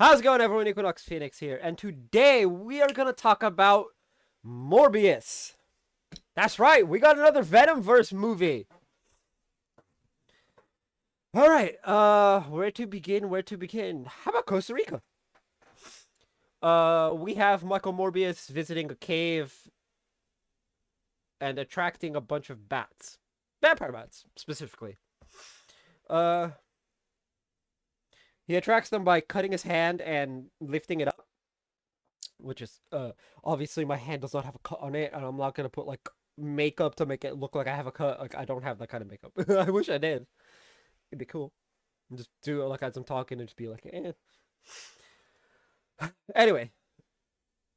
How's it going, everyone? Equinox Phoenix here, and today we are gonna talk about Morbius. That's right, we got another Venomverse movie. All right, where to begin? Where to begin? How about Costa Rica? We have Michael Morbius visiting a cave and attracting a bunch of bats, vampire bats specifically. Uh, he attracts them by cutting his hand and lifting it up, which is obviously my hand does not have a cut on it, and I'm not gonna put like makeup to make it look like I have a cut. Like I don't have that kind of makeup. I wish I did. It'd be cool. And just do it like as I'm talking and just be like, eh. Anyway,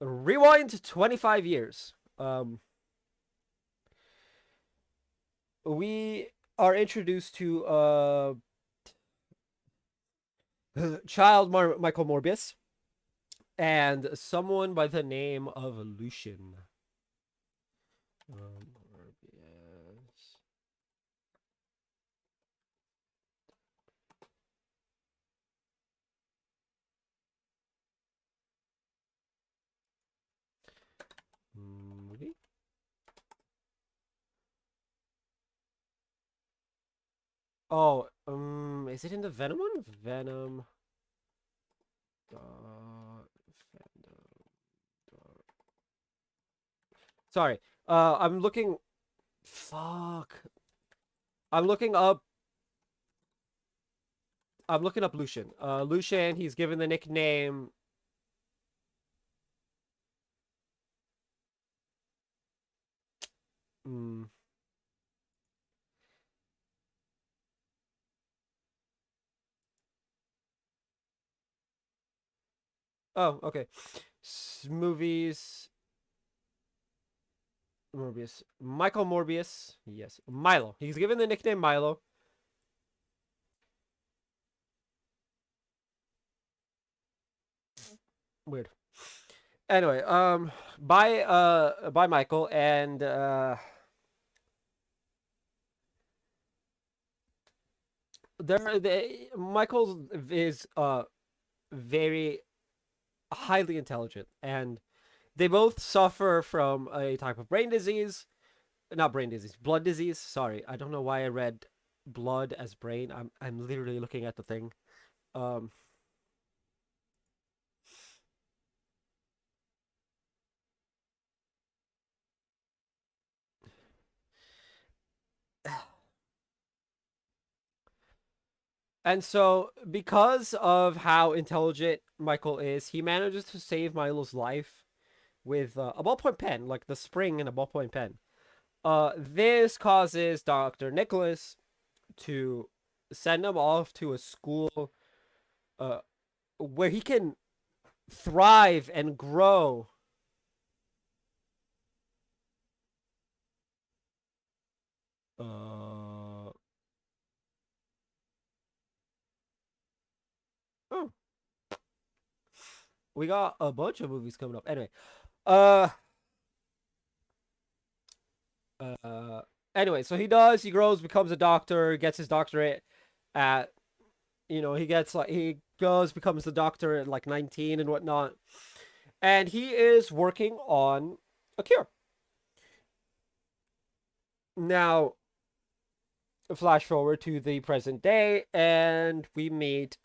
rewind 25 years. We are introduced to child Michael Morbius and someone by the name of Lucian. Morbius. Movie? Oh, is it in the Venom one? Venom. Fandom. Sorry. I'm looking. Fuck. I'm looking up. I'm looking up Lucian. Lucian. He's given the nickname. Mm. Oh, okay. Movies. Morbius. Michael Morbius. Yes. Milo. He's given the nickname Milo. Weird. Anyway, by Michael and Michael is very highly intelligent, and they both suffer from a type of brain disease. Not brain disease, blood disease. Sorry, I don't know why I read blood as brain. I'm literally looking at the thing. Um, and so because of how intelligent Michael is, he manages to save Milo's life with a ballpoint pen, like the spring in a ballpoint pen. This causes Dr. Nicholas to send him off to a school uh, where he can thrive and grow. Uh, oh, we got a bunch of movies coming up. Anyway, uh, uh, anyway, so he grows, becomes a doctor, gets his doctorate at, he gets like, he goes, becomes the doctor at like 19 and whatnot. And he is working on a cure. Now, flash forward to the present day, and we meet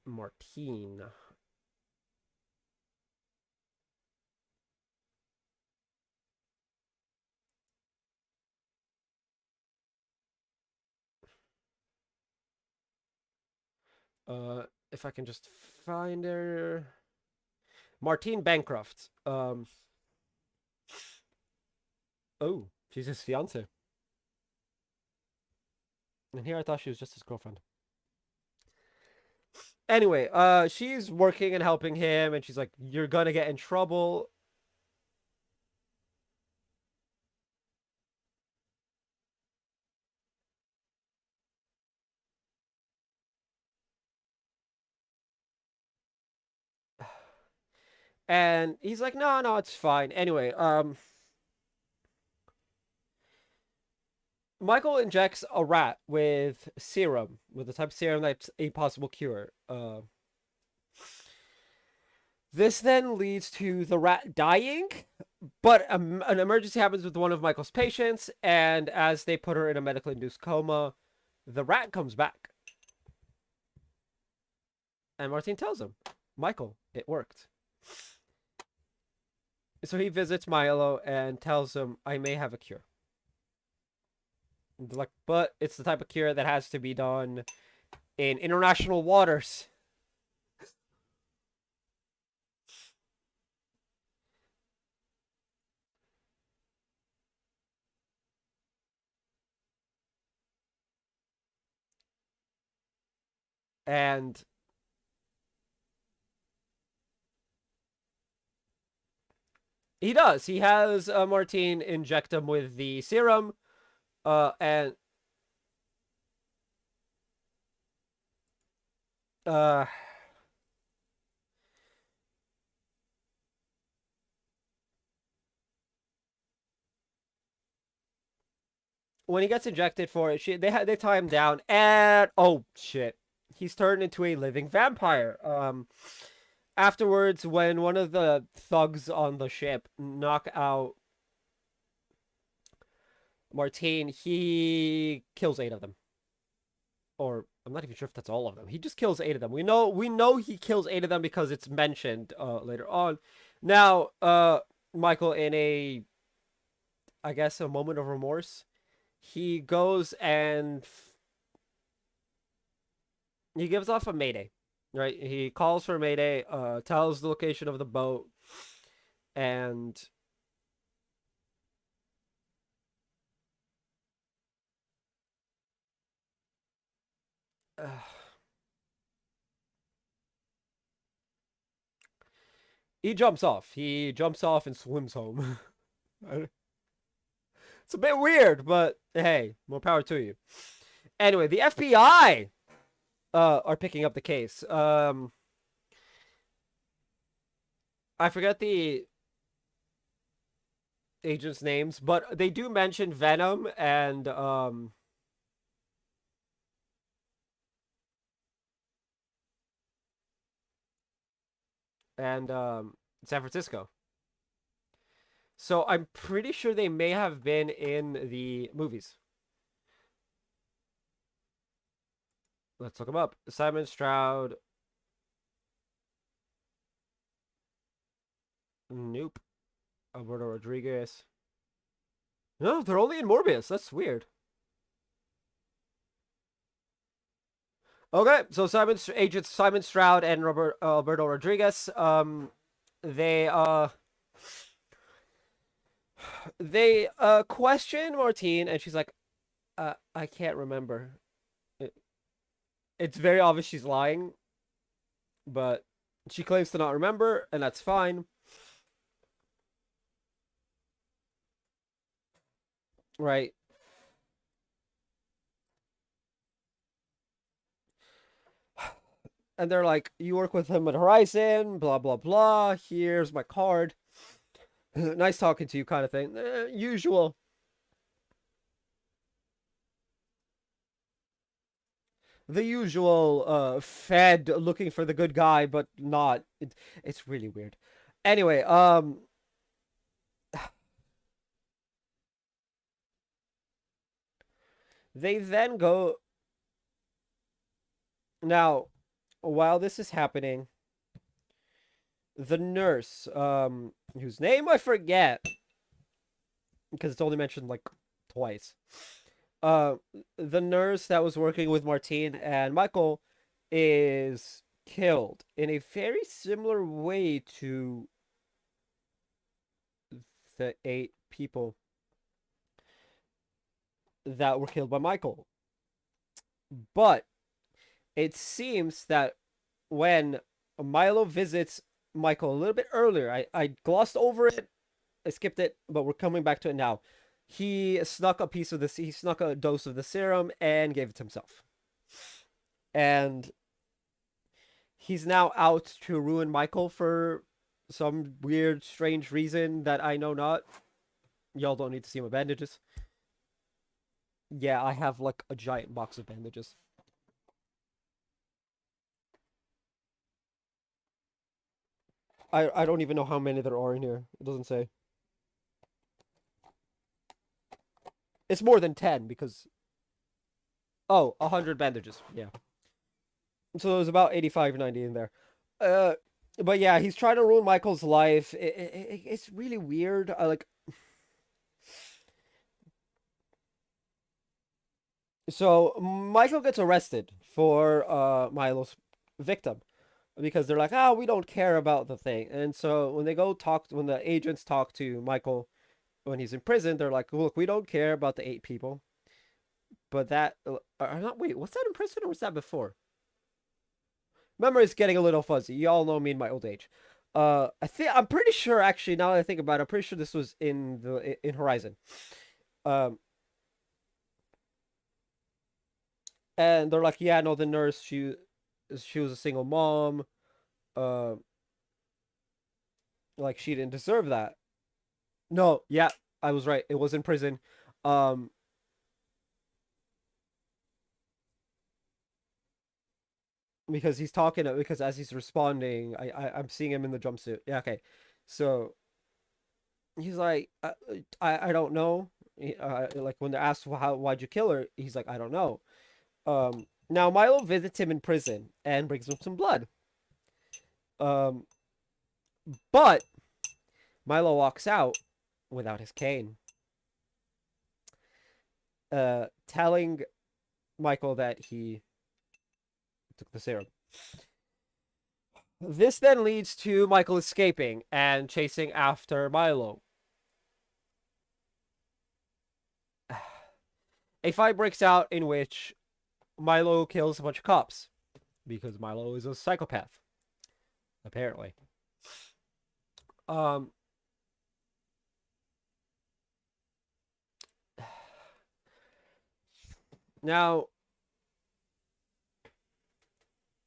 Martine. If I can just find her. Martine Bancroft. Oh, she's his fiance. And here I thought she was just his girlfriend. Anyway, she's working and helping him, and she's like, "You're gonna get in trouble." And he's like, "No, no, it's fine." Anyway, Michael injects a rat with serum, with the type of serum that's a possible cure. This then leads to the rat dying, but an emergency happens with one of Michael's patients, and as they put her in a medically induced coma, the rat comes back. And Martine tells him, Michael, it worked. So he visits Milo and tells him, I may have a cure. Like, but it's the type of cure that has to be done in international waters. And he does. He has Martine inject him with the serum. And uh, when he gets injected for it, they tie him down, and oh shit, he's turned into a living vampire. Afterwards, when one of the thugs on the ship knock out Martine, he kills 8 of them. Or I'm not even sure if that's all of them. He just kills 8 of them. We know he kills 8 of them because it's mentioned later on. Now, Michael, in a I guess a moment of remorse, he goes and he gives off a mayday. Right? He calls for mayday, tells the location of the boat, and he jumps off. He jumps off and swims home. It's a bit weird, but hey, more power to you. Anyway, the FBI are picking up the case. I forget the agents' names, but they do mention Venom and San Francisco. So I'm pretty sure they may have been in the movies. Let's look them up. Simon Stroud. Nope. Alberto Rodriguez. No, they're only in Morbius. That's weird. Okay, so agents Simon Stroud and Alberto Rodriguez. They uh they question Martine, and she's like, I can't remember. It, it's very obvious she's lying, but she claims to not remember, and that's fine. Right. And they're like, you work with him at Horizon, blah blah blah. Here's my card. Nice talking to you, kind of thing. Usual. The usual Fed looking for the good guy, but not. It's really weird. Anyway, they then go now. While this is happening, the nurse, whose name I forget because it's only mentioned like twice. Uh, the nurse that was working with Martine and Michael is killed in a very similar way to the 8 people that were killed by Michael. But it seems that when Milo visits Michael a little bit earlier, I glossed over it, I skipped it, but we're coming back to it now. He snuck a piece of this. He snuck a dose of the serum and gave it to himself. And he's now out to ruin Michael for some weird, strange reason that I know not. Y'all don't need to see my bandages. Yeah, I have like a giant box of bandages. I don't even know how many there are in here. It doesn't say. It's more than 10 because oh, 100 bandages. Yeah. So there's about 85, 90 in there. Uh but yeah, he's trying to ruin Michael's life. It's really weird. Like so Michael gets arrested for Milo's victim because they're like, "Oh, we don't care about the thing." And so when the agents talk to Michael when he's in prison, they're like, "Look, we don't care about the 8 people." But that not wait, was that in prison or was that before? Memory's getting a little fuzzy. You all know me in my old age. I'm pretty sure actually now that I think about it, I'm pretty sure this was in Horizon. Um, and they're like, yeah, no, the nurse she was a single mom. Uh, like she didn't deserve that. No, yeah, I was right. It was in prison. Um, because he's talking because as he's responding, I'm seeing him in the jumpsuit. Yeah, okay. So he's like, I don't know. Like when they're asked why'd you kill her, he's like, I don't know. Now Milo visits him in prison and brings him some blood. Um, but Milo walks out without his cane, telling Michael that he took the serum. This then leads to Michael escaping and chasing after Milo. A fight breaks out in which Milo kills a bunch of cops because Milo is a psychopath, apparently. Um, now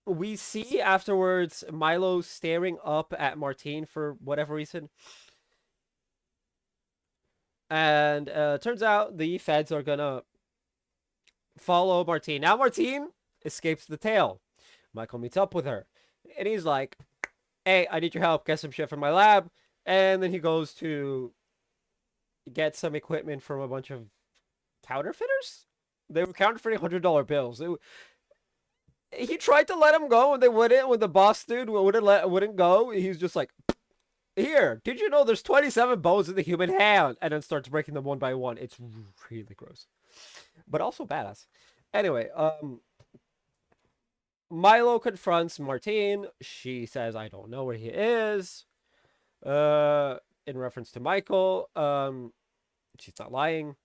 we see afterwards Milo staring up at Martine for whatever reason. And turns out the feds are gonna follow Martine. Now Martine escapes the tail. Michael meets up with her. And he's like, hey, I need your help. Get some shit from my lab. And then he goes to get some equipment from a bunch of counterfeiters. They were counterfeiting $100 bills. He tried to let him go and they wouldn't. When the boss dude wouldn't go, he's just like, here, did you know there's 27 bones in the human hand? And then starts breaking them one by one. It's really gross, but also badass. Anyway, Milo confronts Martine. She says, I don't know where he is. Uh, in reference to Michael. She's not lying.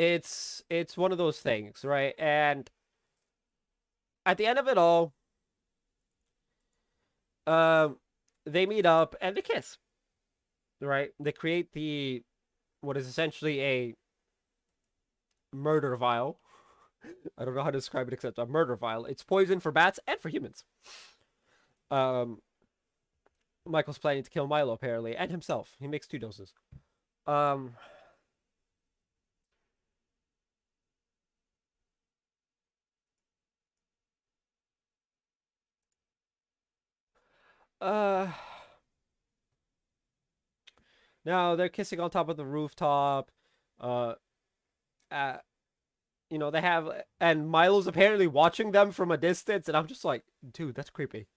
It's one of those things, right? And at the end of it all, um, they meet up and they kiss, right? They create what is essentially a murder vial. I don't know how to describe it except a murder vial. It's poison for bats and for humans. Um, Michael's planning to kill Milo apparently and himself. He makes 2 doses. Um, uh, now they're kissing on top of the rooftop. Uh, uh they have and Milo's apparently watching them from a distance, and I'm just like, dude, that's creepy.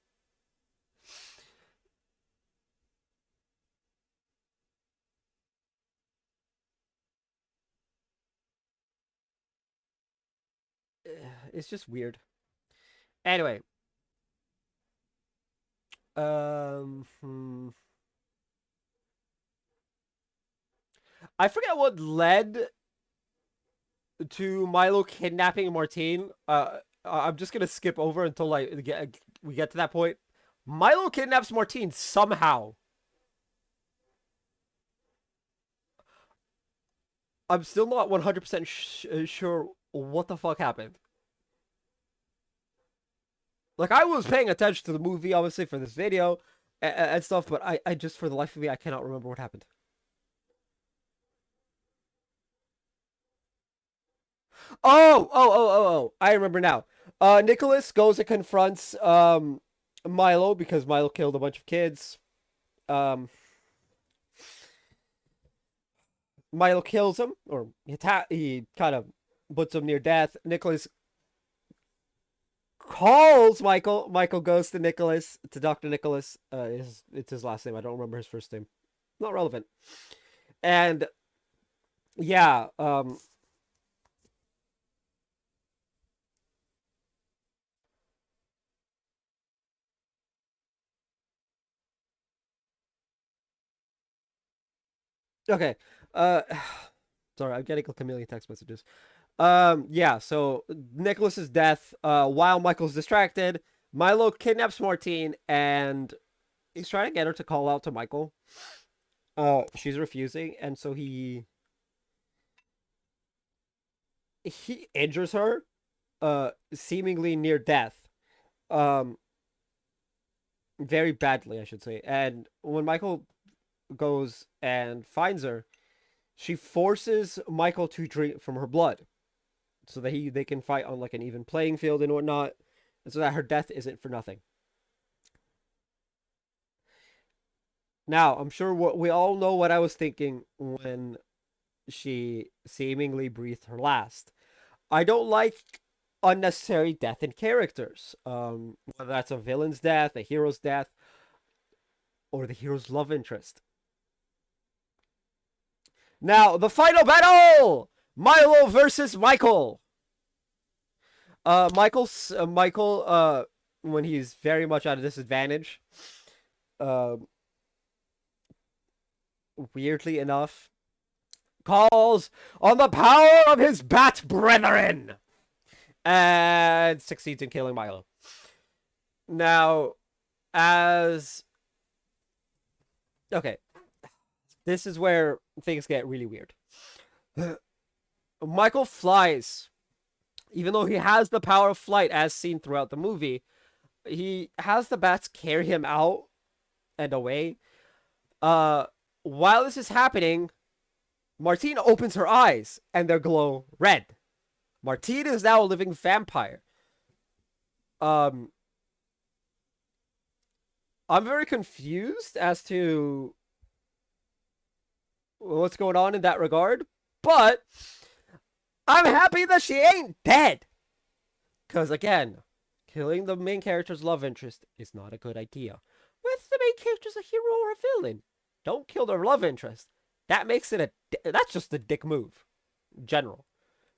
It's just weird. Anyway, hmm. I forget what led to Milo kidnapping Martine. I'm just gonna skip over until we get to that point. Milo kidnaps Martine somehow. I'm still not 100% sure what the fuck happened. Like, I was paying attention to the movie, obviously, for this video and stuff, but I just, for the life of me, I cannot remember what happened. I remember now. Nicholas goes and confronts Milo, because Milo killed a bunch of kids. Um, Milo kills him, or he kind of puts him near death. Nicholas calls Michael. Michael goes to Nicholas, to Dr. Nicholas. It's his last name. I don't remember his first name. Not relevant. And yeah, okay. Uh, sorry, I'm getting a million text messages. Yeah, so Nicholas's death, while Michael's distracted, Milo kidnaps Martine and he's trying to get her to call out to Michael. She's refusing, and so he injures her, seemingly near death. Um, very badly, I should say. And when Michael goes and finds her, she forces Michael to drink from her blood so that they can fight on like an even playing field and whatnot, and so that her death isn't for nothing. Now, I'm sure we all know what I was thinking when she seemingly breathed her last. I don't like unnecessary death in characters. Whether that's a villain's death, a hero's death, or the hero's love interest. Now, the final battle! Milo versus Michael. Michael, when he's very much at a disadvantage, uh, weirdly enough, calls on the power of his bat brethren and succeeds in killing Milo. Now, as okay, this is where things get really weird. Michael flies, even though he has the power of flight as seen throughout the movie. He has the bats carry him out and away. Uh, while this is happening, Martine opens her eyes and they glow red. Martine is now a living vampire. Um, I'm very confused as to what's going on in that regard, but I'm happy that she ain't dead. Because again, killing the main character's love interest is not a good idea. Whether the main character's a hero or a villain, don't kill their love interest. That makes it that's just a dick move, in general.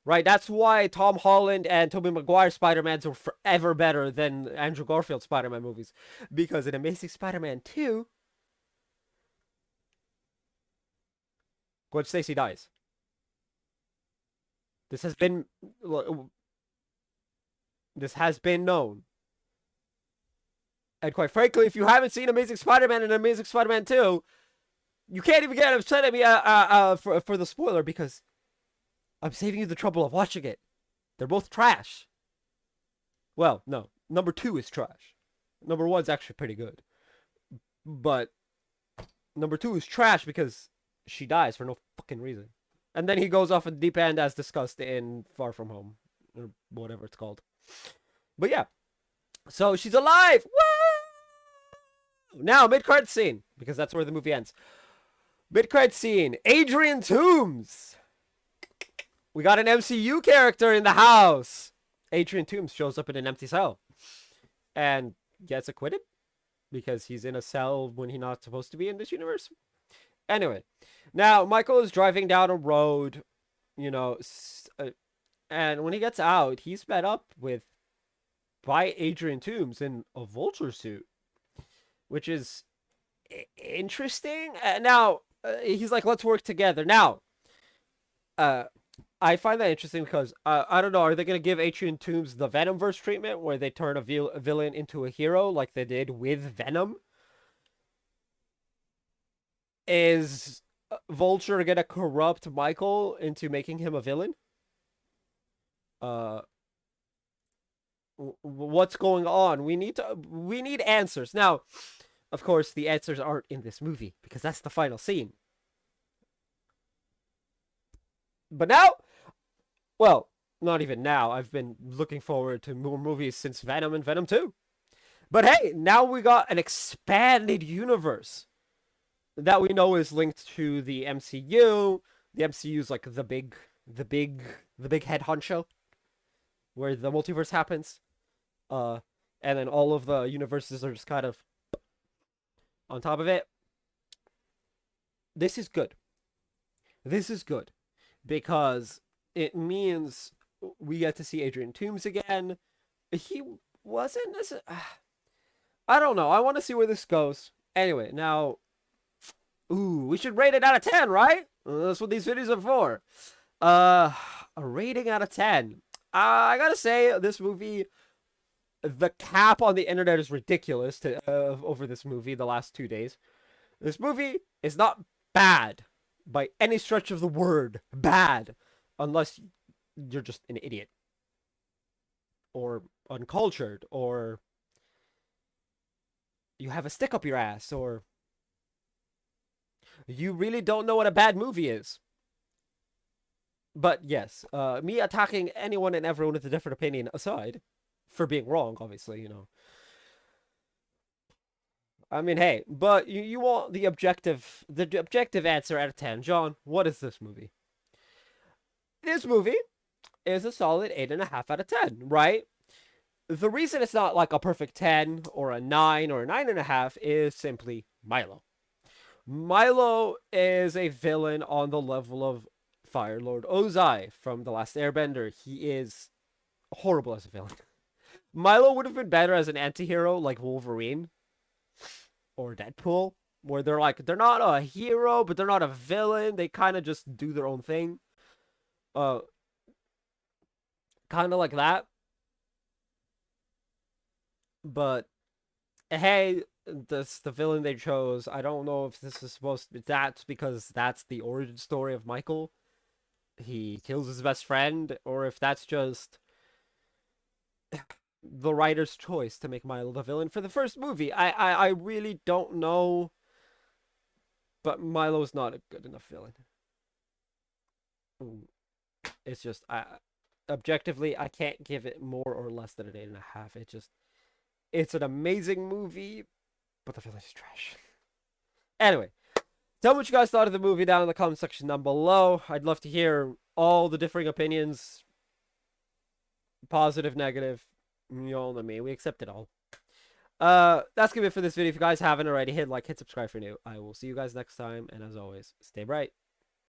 Right? That's why Tom Holland and Tobey Maguire Spider-Mans are forever better than Andrew Garfield Spider-Man movies. Because in Amazing Spider-Man 2, Gwen Stacy dies. This has been this has been known. And quite frankly, if you haven't seen Amazing Spider-Man and Amazing Spider-Man 2, you can't even get upset at me for the spoiler because I'm saving you the trouble of watching it. They're both trash. Well, no. Number 2 is trash. Number 1's actually pretty good. But number 2 is trash because she dies for no fucking reason. And then he goes off a deep end as discussed in Far From Home. Or whatever it's called. But yeah. So she's alive! Woo! Now, mid-credit scene. Because that's where the movie ends. Mid-credit scene. Adrian Toomes. We got an MCU character in the house. Adrian Toomes shows up in an empty cell. And gets acquitted. Because he's in a cell when he's not supposed to be in this universe. Anyway. Now, Michael is driving down a road. You know. And when he gets out, he's met up with by Adrian Toomes in a vulture suit, which is interesting. Now, he's like, let's work together. Now, I find that interesting because, I don't know, are they going to give Adrian Toomes the Venomverse treatment where they turn a villain into a hero like they did with Venom? Is Vulture going to corrupt Michael into making him a villain? Uh, what's going on? We need answers. Now, of course, the answers aren't in this movie because that's the final scene. But now, well, not even now. I've been looking forward to more movies since Venom and Venom 2. But hey, now we got an expanded universe that we know is linked to the MCU. The MCU is like the big head honcho where the multiverse happens. Uh, and then all of the universes are just kind of on top of it. This is good. This is good because it means we get to see Adrian Toomes again. He wasn't. I don't know. I want to see where this goes. Anyway, now, ooh, we should rate it out of 10, right? That's what these videos are for. Uh, a rating out of 10. I gotta say, this movie, the cap on the internet is ridiculous over this movie the last 2 days. This movie is not bad by any stretch of the word. Bad. Unless you're just an idiot. Or uncultured. Or you have a stick up your ass. Or you really don't know what a bad movie is. But yes, me attacking anyone and everyone with a different opinion aside, for being wrong, obviously, you know. I mean, hey, but you want the objective answer out of 10. John, what is this movie? This movie is a solid 8.5 out of 10, right? The reason it's not like a perfect 10 or a 9 or a 9.5 is simply Milo. Milo is a villain on the level of Fire Lord Ozai from The Last Airbender. He is horrible as a villain. Milo would have been better as an anti-hero like Wolverine or Deadpool, where they're not a hero, but they're not a villain. They kind of just do their own thing. Uh, kind of like that. But hey, this the villain they chose. I don't know if this is supposed to be that's because that's the origin story of Michael. He kills his best friend, or if that's just the writer's choice to make Milo the villain for the first movie. I really don't know, but Milo's not a good enough villain. It's just objectively I can't give it more or less than an 8.5. It's an amazing movie, but the villain is trash. Anyway, tell me what you guys thought of the movie down in the comment section down below. I'd love to hear all the differing opinions, positive, negative. You all know me. We accept it all. That's gonna be it for this video. If you guys haven't already, hit like, hit subscribe for new. I will see you guys next time, and as always, stay bright.